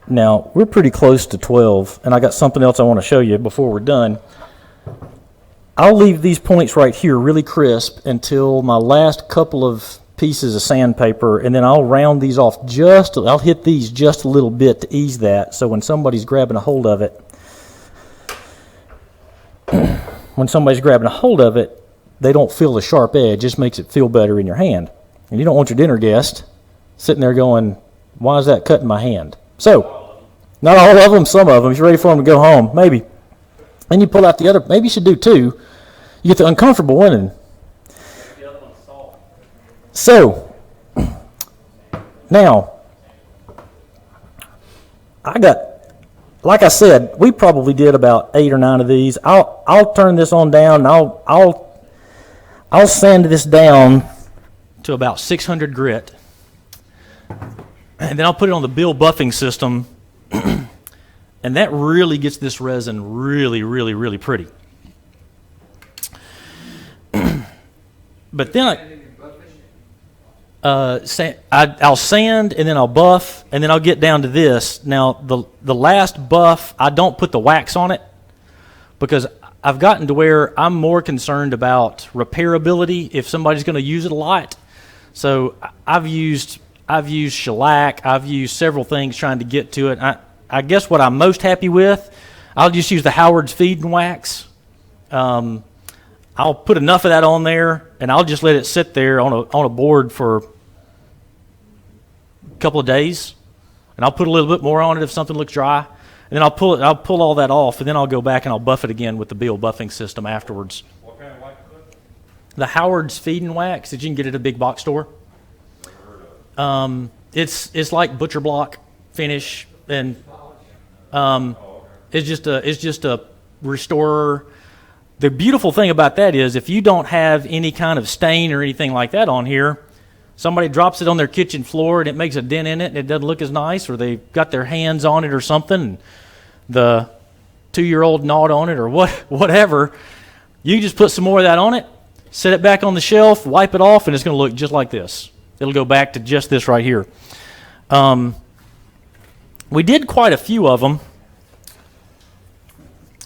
Now, we're pretty close to 12, and I got something else I want to show you before we're done. I'll leave these points right here really crisp until my last couple of pieces of sandpaper, and then I'll round these off I'll hit these just a little bit to ease that, so when somebody's grabbing a hold of it, they don't feel the sharp edge. It just makes it feel better in your hand. And you don't want your dinner guest sitting there going, why is that cutting my hand? So, not all of them, some of them. If you're ready for them to go home, maybe. Then you pull out the other, maybe you should do two. You get the uncomfortable one. And so, now, I got, like I said, we probably did about 8 or 9 of these. I'll turn this on down, and I'll sand this down to about 600 grit. And then I'll put it on the bill buffing system, and that really gets this resin really, really, really pretty. But then I'll sand, and then I'll buff, and then I'll get down to this. Now, the last buff, I don't put the wax on it, because I've gotten to where I'm more concerned about repairability if somebody's going to use it a lot. So I've used shellac. I've used several things trying to get to it. I guess what I'm most happy with, I'll just use the Howard's feeding wax. I'll put enough of that on there, and I'll just let it sit there on a board for a couple of days, and I'll put a little bit more on it if something looks dry, and then I'll pull all that off, and then I'll go back and I'll buff it again with the Bill buffing system afterwards. What kind of wax is it? The Howard's feeding wax that you can get at a big box store. It's like butcher block finish, and it's just a restorer. The beautiful thing about that is if you don't have any kind of stain or anything like that on here, somebody drops it on their kitchen floor and it makes a dent in it and it doesn't look as nice, or they've got their hands on it or something, and the 2-year-old gnawed on it or whatever, you just put some more of that on it, set it back on the shelf, wipe it off, and it's going to look just like this. It'll go back to just this right here. We did quite a few of them,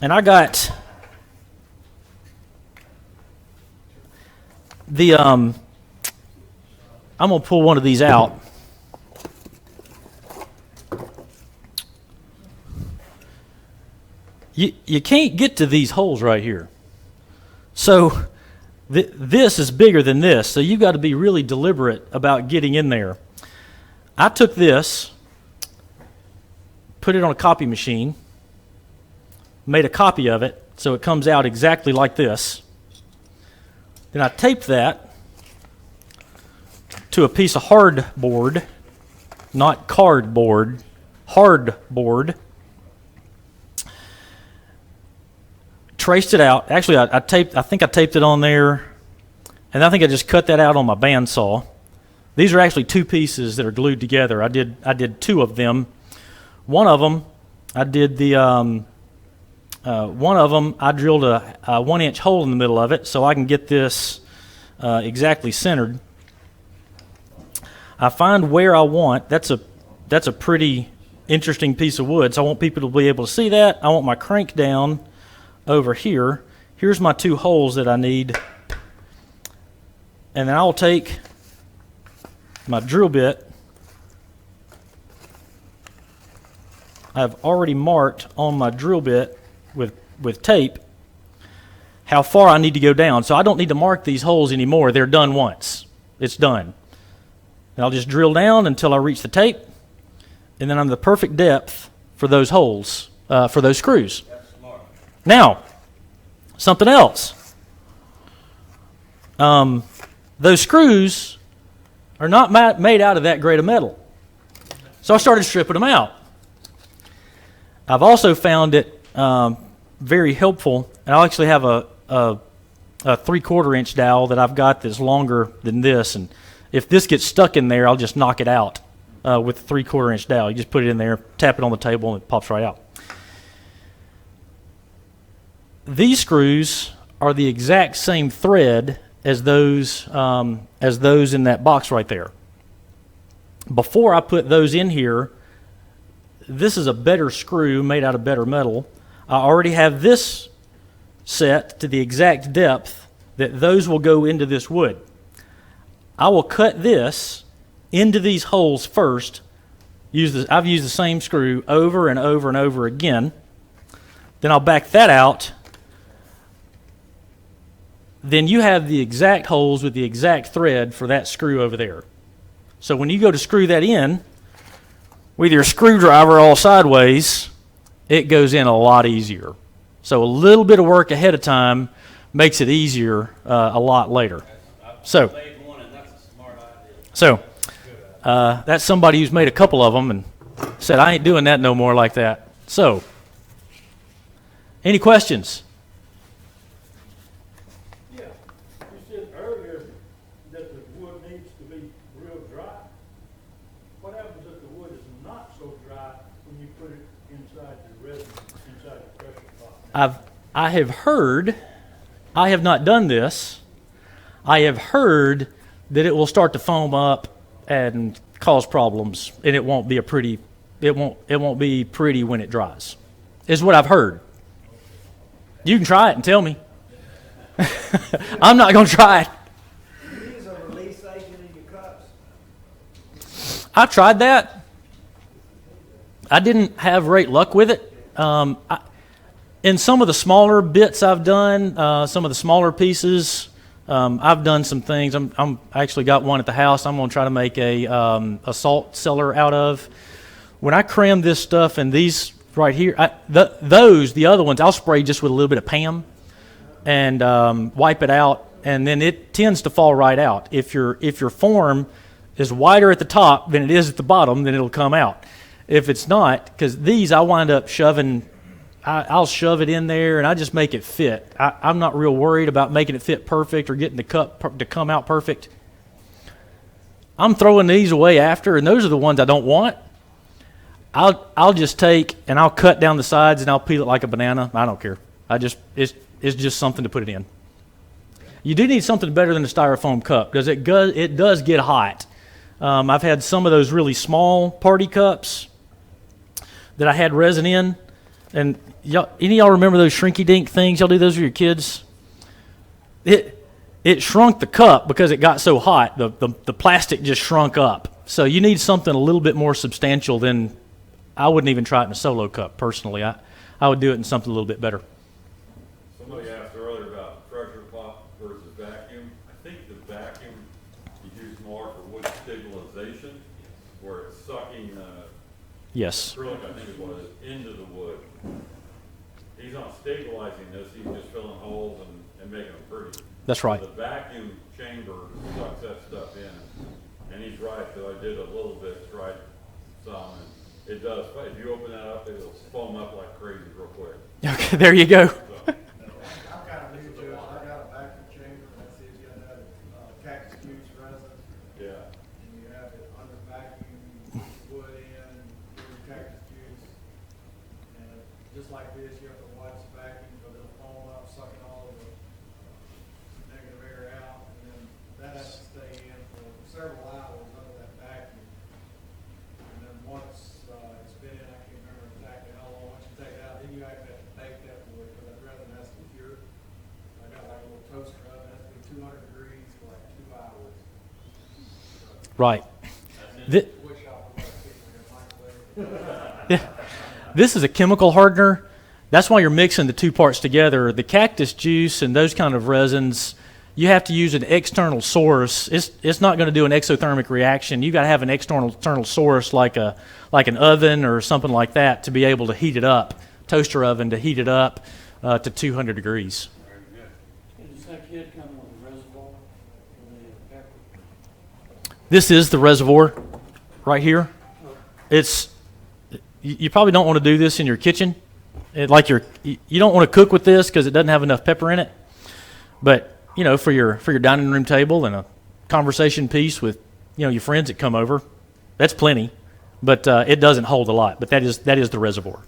and I got the I'm going to pull one of these out. You can't get to these holes right here. So this is bigger than this, so you've got to be really deliberate about getting in there. I took this, put it on a copy machine, made a copy of it so it comes out exactly like this. Then I taped that to a piece of hardboard, not cardboard, hardboard. Traced it out. Actually, I think I taped it on there, and I think I just cut that out on my bandsaw. These are actually two pieces that are glued together. I did two of them. One of them, I did the one of them. I drilled a 1-inch hole in the middle of it so I can get this exactly centered. I find where I want. That's a pretty interesting piece of wood. So I want people to be able to see that. I want my crank down over here. Here's my two holes that I need, and then I'll take my drill bit. I've already marked on my drill bit with tape how far I need to go down. So I don't need to mark these holes anymore. They're done once. It's done. And I'll just drill down until I reach the tape, and then I'm the perfect depth for those holes, for those screws. That's smart. Now, something else. Those screws are not made out of that grade of metal. So I started stripping them out. I've also found it very helpful, and I actually have a 3/4 inch dowel that I've got that's longer than this, and if this gets stuck in there, I'll just knock it out with a 3/4 inch dowel. You just put it in there, tap it on the table, and it pops right out. These screws are the exact same thread as those in that box right there. Before I put those in here, this is a better screw made out of better metal. I already have this set to the exact depth that those will go into this wood. I will cut this into these holes first. I've used the same screw over and over and over again. Then I'll back that out. Then you have the exact holes with the exact thread for that screw over there. So when you go to screw that in, with your screwdriver all sideways, it goes in a lot easier. So a little bit of work ahead of time makes it easier a lot later. So that's somebody who's made a couple of them and said, I ain't doing that no more like that. So, any questions? Yeah, you said earlier that the wood needs to be real dry. What happens if the wood is not so dry when you put it inside the resin, inside the pressure pot? I have heard, I have not done this, I have heard that it will start to foam up and cause problems, and it won't be it won't be pretty when it dries, is what I've heard. You can try it and tell me. I'm not going to try it. Do you use a release agent in your cups? I tried that. I didn't have great luck with it. In some of the smaller bits I've done, some of the smaller pieces, I've done some things. I actually got one at the house I'm going to try to make a salt cellar out of. When I cram this stuff in these right here, the other ones, I'll spray just with a little bit of Pam and wipe it out, and then it tends to fall right out. If your form is wider at the top than it is at the bottom, then it'll come out. If it's not, because these I wind up shoving, I'll shove it in there and I just make it fit. I'm not real worried about making it fit perfect or getting the cup to come out perfect. I'm throwing these away after, and those are the ones I don't want. I'll just take and I'll cut down the sides and I'll peel it like a banana. I don't care. It's just something to put it in. You do need something better than a styrofoam cup because it does get hot. I've had some of those really small party cups that I had resin in, and any of y'all remember those shrinky dink things? Y'all do those with your kids? It shrunk the cup because it got so hot. The plastic just shrunk up. So you need something a little bit more substantial than. I wouldn't even try it in a solo cup personally. I would do it in something a little bit better. Somebody asked earlier about pressure pot versus vacuum. I think the vacuum you use more for wood stabilization, where it's sucking Yes. acrylic, I think it was, into the wood. He's not stabilizing this, he's just filling holes and making them pretty. That's right. The vacuum chamber sucks that stuff in, and he's right, because I did a little bit, tried some, and it does, if you open that up, it'll foam up like crazy real quick. Okay, there you go. So, I'm kind of new to it. I got a vacuum chamber, and I see it's got that cactus juice resin, yeah. and you have it under vacuum, you put the wood in, put your cactus juice, and just like this, you have to watch the vacuum, because it'll foam up, sucking all of the negative air out, and then that has to stay in for several hours under that vacuum. And then once it's been in, I can't remember exactly how long, once you take it out, then you actually have to bake that wood, because that resin has to cure. I got like a little toaster oven, it has to be 200 degrees for like 2 hours. Right. Thi- Wood shop, like a microwave. Yeah. This is a chemical hardener. That's why you're mixing the two parts together. The cactus juice and those kind of resins, you have to use an external source. It's not going to do an exothermic reaction. You got to have an external source like an oven or something like that to be able to heat it up. Toaster oven to heat it up to 200 degrees. Does that kit come with a reservoir for the pepper? This is the reservoir right here. You probably don't want to do this in your kitchen. You don't want to cook with this because it doesn't have enough pepper in it. But for your dining room table and a conversation piece with your friends that come over, that's plenty. But it doesn't hold a lot. But that is the reservoir.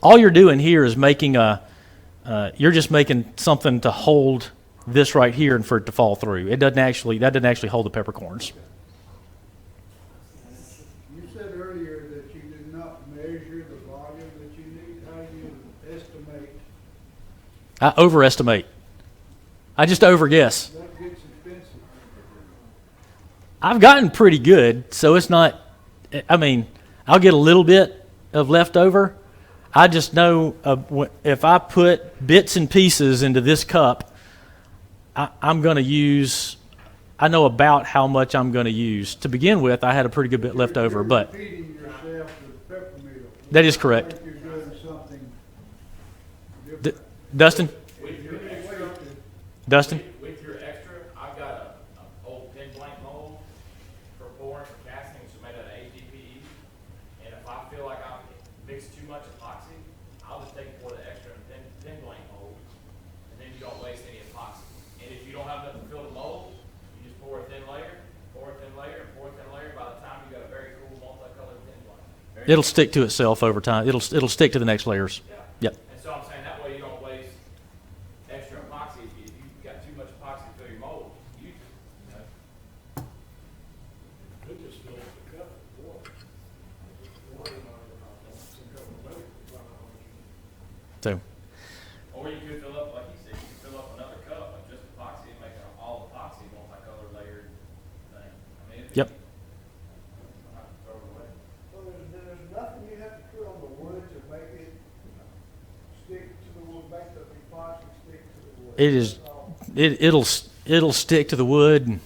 All you're doing here is you're just making something to hold this right here and for it to fall through. That doesn't actually hold the peppercorns. You said earlier that you did not measure the volume that you need. How do you estimate? I overestimate. I just overguess. That gets expensive. I've gotten pretty good, so it's not. I'll get a little bit of leftover. I just know if I put bits and pieces into this cup, I'm going to use. I know about how much I'm going to use. To begin with, I had a pretty good bit left over, but You're repeating yourself with peppermill. that is correct. Like you're doing something D- different. Dustin? With your extra, Dustin? with your extra, I've got a old pin blank mold for pouring for casting, which is made out of HDPE. And if I feel like I've mixed too much epoxy, I'll just take and pour the extra in pin blank mold, and then you don't waste any epoxy. And if you don't have enough to fill the mold, you just pour a thin layer, pour a thin layer, and pour a thin layer. By the time you got a very cool multicolored pin blank. It'll stick to itself over time. It'll stick to the next layers. Yep. And so I'm saying that way you don't waste extra epoxy. If you've got too much epoxy to fill your mold, use it. It just fills the cup with water. So Or you could fill up, like you said, you could fill up another cup of just epoxy and make an all epoxy multicolored layered thing. I mean, Yep. I'm not gonna throw it away. So there's nothing you have to put on the wood to make it stick to the wood, make the epoxy stick to the wood. it is. It'll stick to the wood and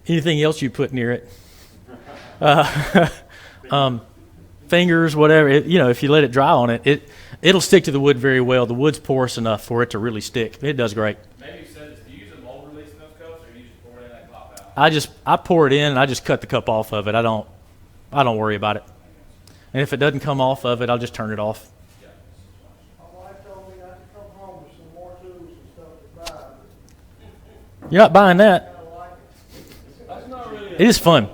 anything else you put near it. Fingers, whatever. If you let it dry on it, it'll stick to the wood very well. The wood's porous enough for it to really stick. It does great. Maybe you said this, do you use a mold release in those cups, or do you just pour it in and pop out? I pour it in and I just cut the cup off of it. I don't worry about it. And if it doesn't come off of it, I'll just turn it off. Yeah. My wife told me not to come home with some more tools and stuff to buy, but You're not buying that. I kinda like it. That's not really It is fun.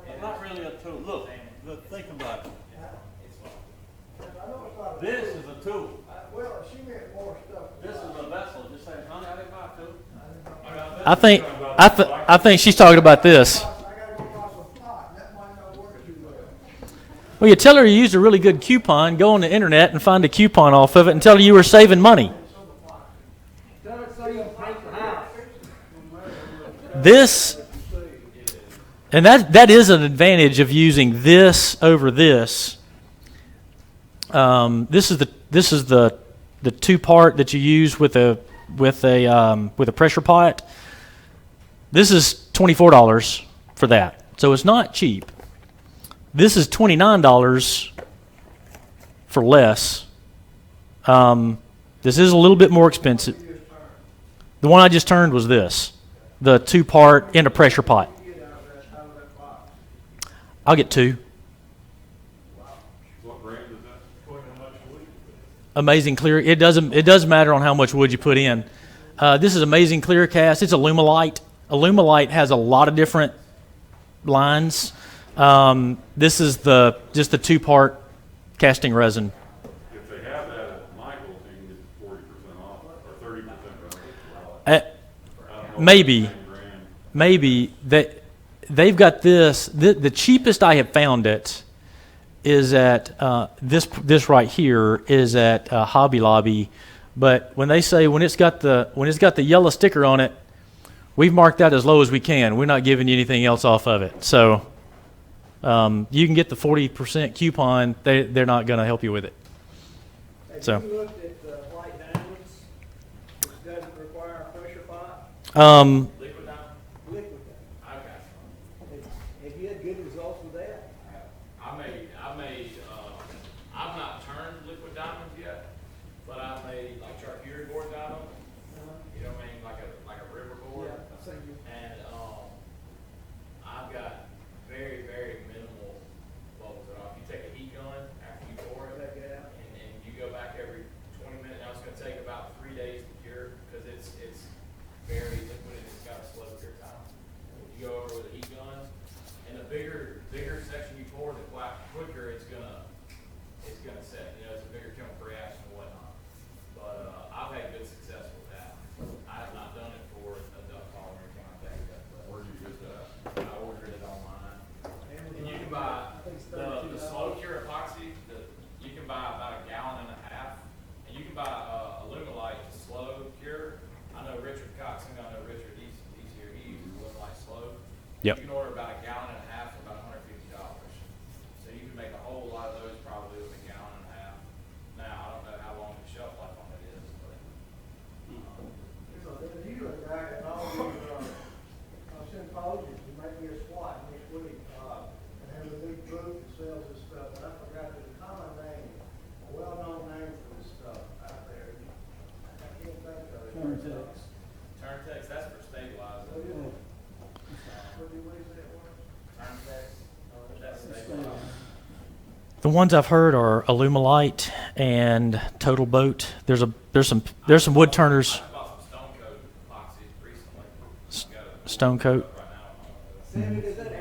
It's not really a tool. Look, think about it. I know it's not a This tool. is a tool. Well, she meant more stuff. This is a vessel. Just say, honey, I didn't buy a tool. I think she's talking about this. I gotta go buy some pot, that might not work too well. Well, you tell her you used a really good coupon, go on the internet and find a coupon off of it and tell her you were saving money. This, and that is an advantage of using this over this. This is the two part that you use with a pressure pot. This is $24 for that, so it's not cheap. This is $29 for less. This is a little bit more expensive. The one I just turned was this, the 2-part in a pressure pot. I'll get 2. What brand is that? Amazing Clear. It doesn't matter on how much wood you put in. This is Amazing Clear Cast. It's Alumilite. Alumilite has a lot of different lines. This is just the 2-part casting resin. If they have that at Michael's, you can get 40% off, or 30% off. Maybe they've got this. The cheapest I have found it is at this right here is at Hobby Lobby. But when they say when it's got the yellow sticker on it, we've marked that as low as we can. We're not giving you anything else off of it. So you can get the 40% coupon. They're not going to help you with it. So. Have you looked at the white diamonds, which doesn't require a pressure pot? Liquid diamond? Liquid diamond. Okay. Have you had good results with that? I've not turned liquid diamonds yet, but I've made like charcuterie board diamonds. You know what I mean? Like a river board. Yeah, I've seen you. And I've got very, very minimal bubbles at all. If you take a heat gun after you pour it, Take it out. and you go back every 20 minutes, now it's going to take about 3 days to cure because it's very liquid and it's got a slow cure time. You go over with a heat gun, and the bigger section you pour, the quicker it's gonna set. You know, it's a bigger chemical reaction and whatnot. But I've had good success with that. I have not done it for a duck call or anything like that. But Where do you get that? I ordered it online. And you can buy the slow cure epoxy. You can buy about 1.5 gallons, and you can buy Alumilite slow cure. I know Richard Cox, and I know Richard. He's here. He uses Alumilite slow. Yep. You can order about 1.5 gallons for about $150. So you can make a whole lot of those probably with 1.5 gallons. Now I don't know how long the shelf life on it is, but If you look back at all these symposiums, you make me a SWAT next week, and have a big group that sells this stuff, but I forgot the common name, a well-known name for this stuff out there. I can't think of it. Turntex, that's for stabilizing. What do you say it was? Turntex, that's stabilizing. The ones I've heard are Alumilite and Total Boat. There's some wood turners. I bought some Stone Coat epoxy recently. Stone Coat. Right now. Sammy, does that